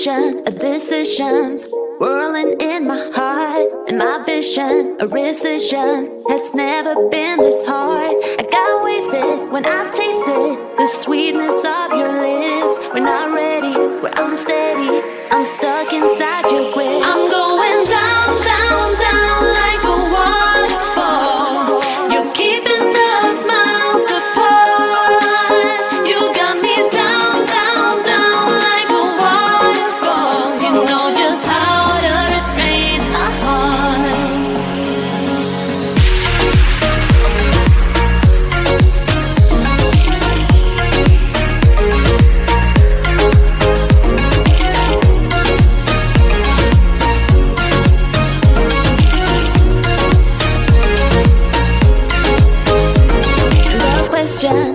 ocean of decisions whirling in my heart, and my vision, a rescission, has never been this hard. I got wasted when I tasted the sweetness of your lips. We're not ready, we're unsteady, I'm stuck inside your grip. I'm going down, down, down like a waterfall. You're keeping us miles apart. You got me down, down, down like a waterfall. You know just how to restrain a heart.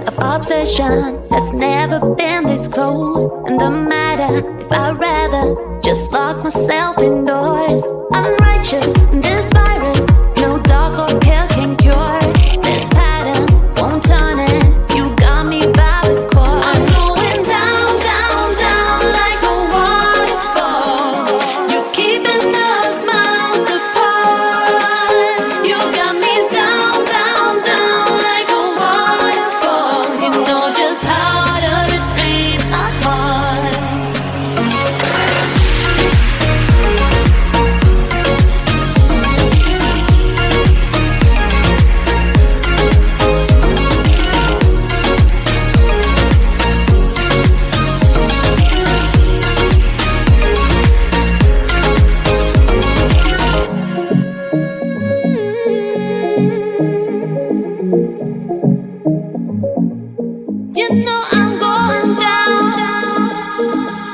Of obsession has never been this close. And the matter if I'd rather just lock myself indoors. I'm righteous in this virus, no dog or pill can cure. This pattern won't turn it, you got me by the cord. I'm going down, down, down like a waterfall. You're keeping us miles apart. You got me down, down, down like a waterfall. You know just how to restrain a heart. You know I'm going down.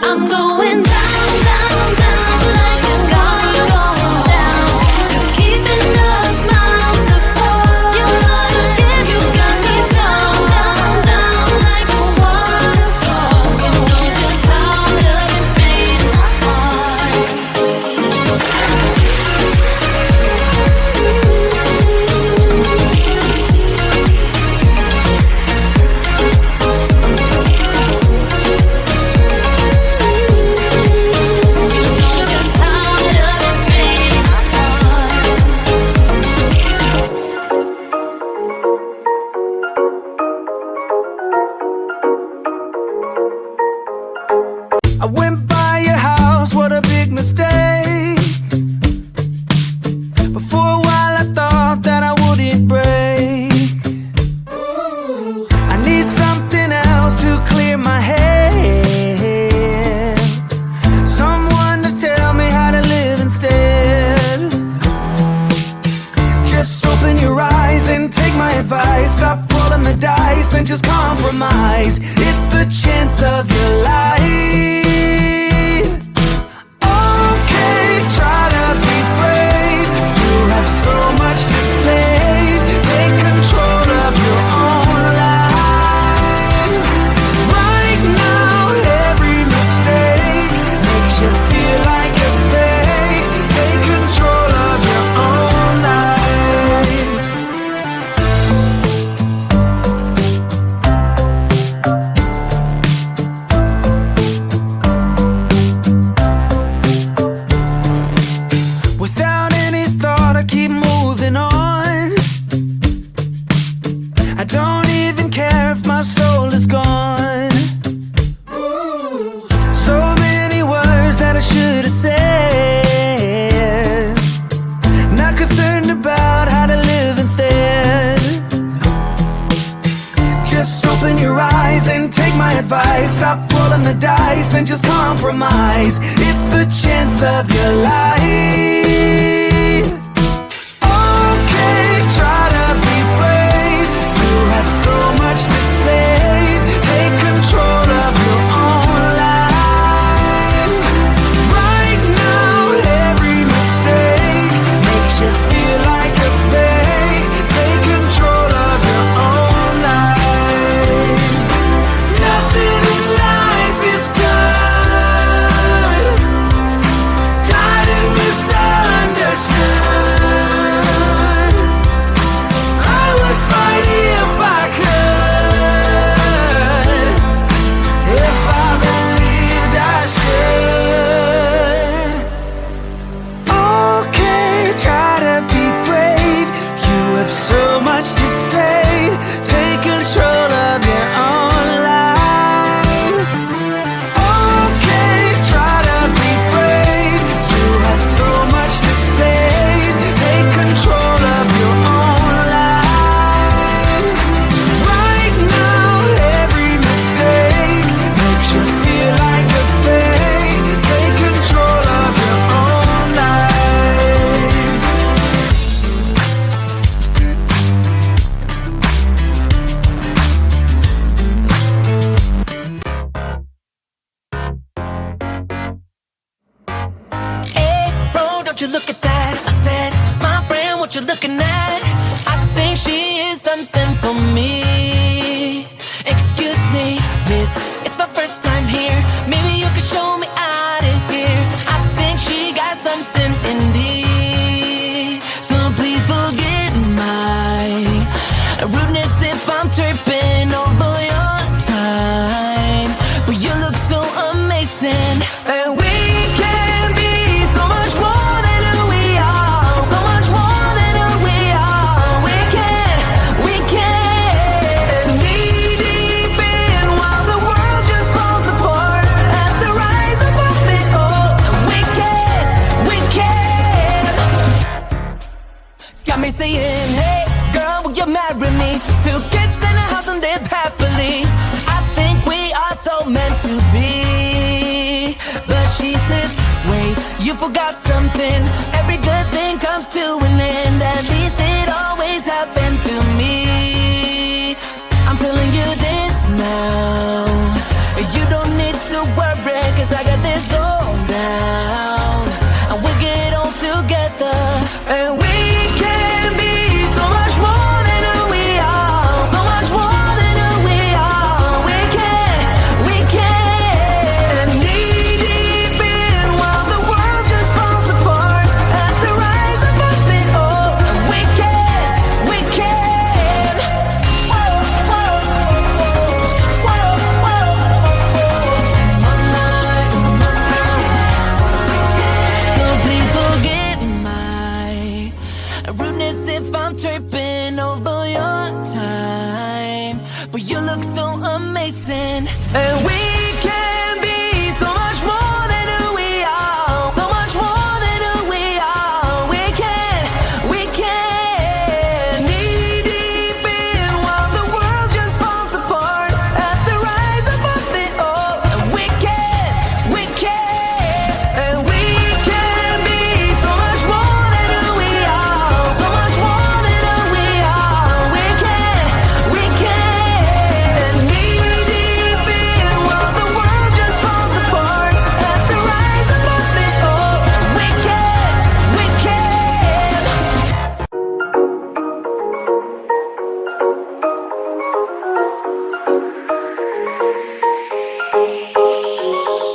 I'm going down, down, down like a going down. You're keeping us miles apart. You know you got me down, down, down like a waterfall. You know just how to restrain a heart. I went by your house, what a big mistake. But for a while I thought that I wouldn't break. I need something else to clear my head. Someone to tell me how to live instead. Just open your eyes and take my advice. Stop rolling the dice and just compromise. It's the chance of your life. Okay, try to be brave. You have so much to say. Take control of your own life. Right now, every mistake makes you feel like a fake. Take control of your own life. Without any thought, I keep moving on. I don't even care if my soul is gone. So many words that I should have said. Not concerned about how to live instead. Just open your eyes and take my advice. Stop rolling the dice and just compromise. It's the chance of your life. Okay, try to be brave. You have so much to say. Take control of your own life. Right now, every mistake makes you feel like a fake. Take control of your own life. Nothing in life is good. Tired and mistakes. but I think she is something for me. Excuse me, miss, it's my first time here. Maybe you can show me out of here. I think she got something in me. So please forgive my rudeness if I'm tripping over your time. But you look so amazing, and we can be so much more than who we are. So much more than who we are. We can knee deep in while the world just falls apart. At the rise above it all, and we can. Got me saying, hey girl, will you marry me? 2 kids in a house and live happily. I think we are so meant to be. But she says, wait, you forgot something. Every good thing comes to an end. At least it always happened to me. I'm telling you this now. You don't need to worry, 'cause I got this all down. And we'll get on together, and we can be so much more than who we are. So much more than who we are. We can knee deep in while the world just falls apart. At the rise above it all, and we can. Whoa, whoa, whoa, whoa, So please forgive my rudeness if I'm tripping over your time. But you look so amazing, and we can be so much more than who we are. So much more than who we are. We can knee deep in while the world just falls apart. At the rise above it all, and we can be so much more than who we are. So much more than who we are. We can knee deep in while the world just falls apart. At the rise above it all, and we can.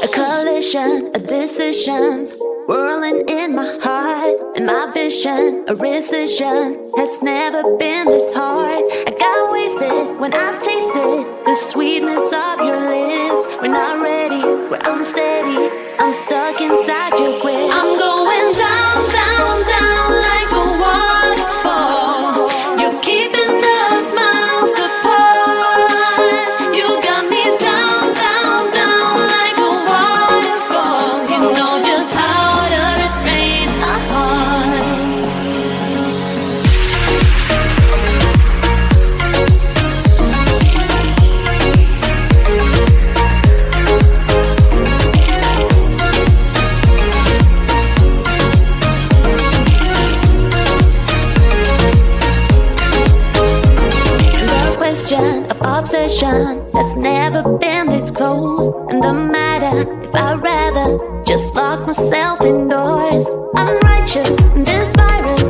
A collision of decisions whirling in my heart, and my vision, a rescission, has never been this hard. I got wasted when I tasted the sweetness of your lips. We're not ready, we're unsteady, I'm stuck inside your grip. I'm going down, down, down like a waterfall. You're keeping us miles apart. You got me down, down, down like a waterfall. You know just how to restrain a heart. The question of obsession has never been this close. And the matter if I'd rather just lock myself indoors. I'm righteous in this virus.